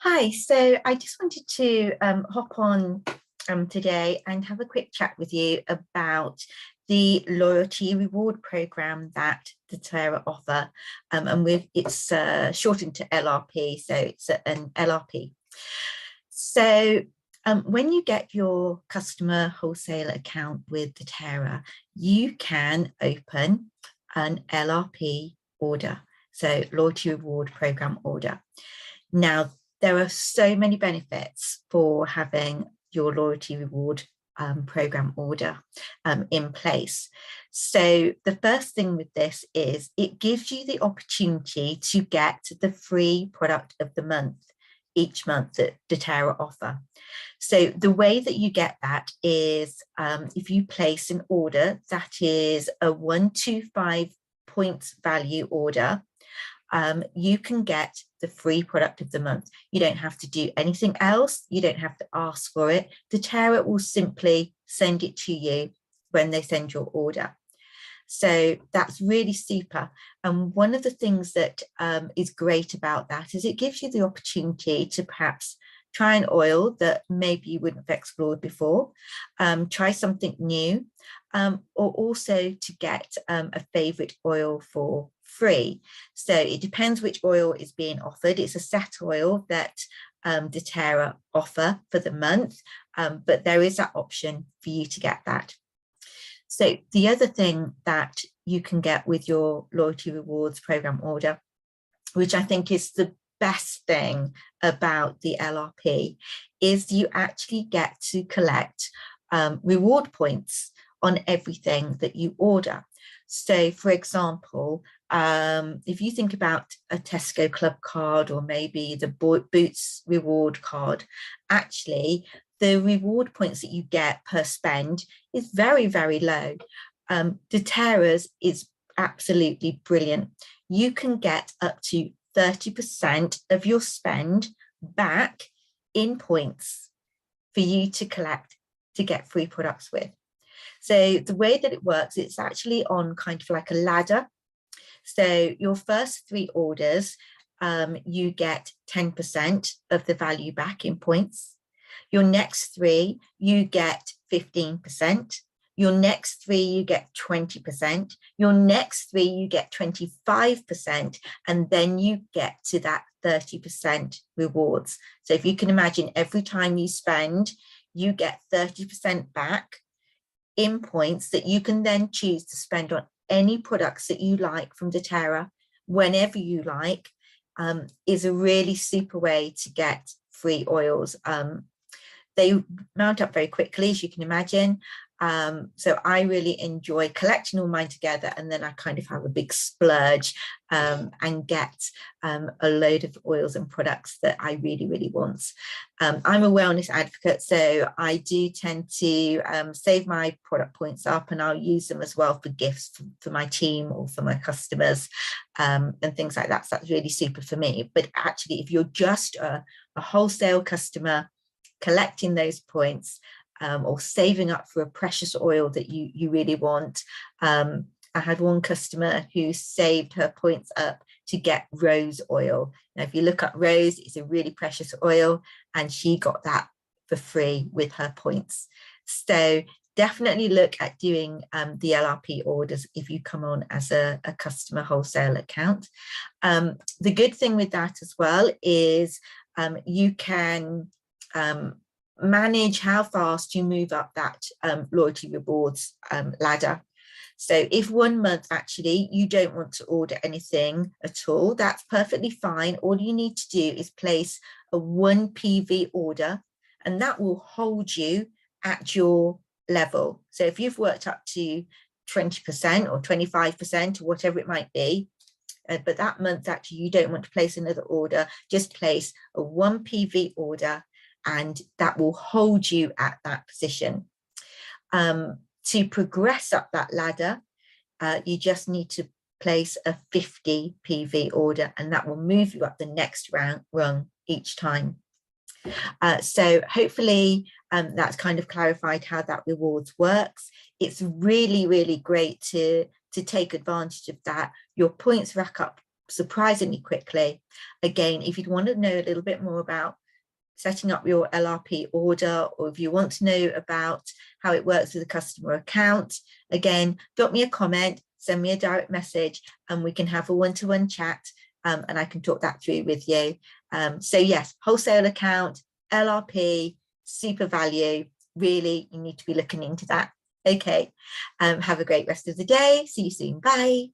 Hi, so I just wanted to hop on today and have a quick chat with you about the loyalty reward program that DoTERRA offer, and it's shortened to LRP, so it's an LRP. So when you get your customer wholesale account with DoTERRA, you can open an LRP order, so loyalty reward program order. Now, there are so many benefits for having your loyalty reward program order in place. So the first thing with this is it gives you the opportunity to get the free product of the month each month that DoTERRA offer. So the way that you get that is if you place an order that is a 125 points value order, you can get the free product of the month. You don't have to do anything else. You don't have to ask for it. DoTERRA will simply send it to you when they send your order. So that's really super. And one of the things that is great about that is it gives you the opportunity to perhaps try an oil that maybe you wouldn't have explored before, try something new, or also to get a favorite oil for free. So it depends which oil is being offered. It's a set oil that DoTERRA offer for the month, but there is that option for you to get that. So the other thing that you can get with your loyalty rewards program order, which I think is the best thing about the LRP, is you actually get to collect reward points on everything that you order. So for example, if you think about a Tesco Club card or maybe the Boots reward card, actually the reward points that you get per spend is very, very low. DoTerra's is absolutely brilliant. You can get up to 30% of your spend back in points for you to collect to get free products with. So the way that it works, it's actually on kind of like a ladder. So your first three orders, you get 10% of the value back in points. Your next three, you get 15%. Your next three, you get 20%. Your next three, you get 25%. And then you get to that 30% rewards. So if you can imagine, every time you spend, you get 30% back in points that you can then choose to spend on any products that you like from DoTerra whenever you like. Is a really super way to get free oils. They mount up very quickly, as you can imagine. So I really enjoy collecting all mine together, and then I kind of have a big splurge and get a load of oils and products that I really, really want. I'm a wellness advocate, so I do tend to save my product points up, and I'll use them as well for gifts for my team or for my customers and things like that. So that's really super for me. But actually, if you're just a wholesale customer collecting those points, or saving up for a precious oil that you really want. I had one customer who saved her points up to get rose oil. Now, if you look up rose, it's a really precious oil, and she got that for free with her points. So definitely look at doing the LRP orders if you come on as a customer wholesale account. The good thing with that as well is you can manage how fast you move up that loyalty rewards ladder. So if one month actually you don't want to order anything at all, that's perfectly fine. All you need to do is place a 1 PV order, and that will hold you at your level. So if you've worked up to 20% or 25% or whatever it might be, but that month actually you don't want to place another order, just place a 1 PV order, and that will hold you at that position. To progress up that ladder, you just need to place a 50 PV order, and that will move you up the next rung each time. So hopefully that's kind of clarified how that rewards works. It's really, really great to take advantage of that. Your points rack up surprisingly quickly. Again, if you'd want to know a little bit more about setting up your LRP order, or if you want to know about how it works with a customer account, again, drop me a comment, send me a direct message, and we can have a one-to-one chat, and I can talk that through with you. So yes, wholesale account, LRP, super value, really, you need to be looking into that. Okay, have a great rest of the day. See you soon. Bye.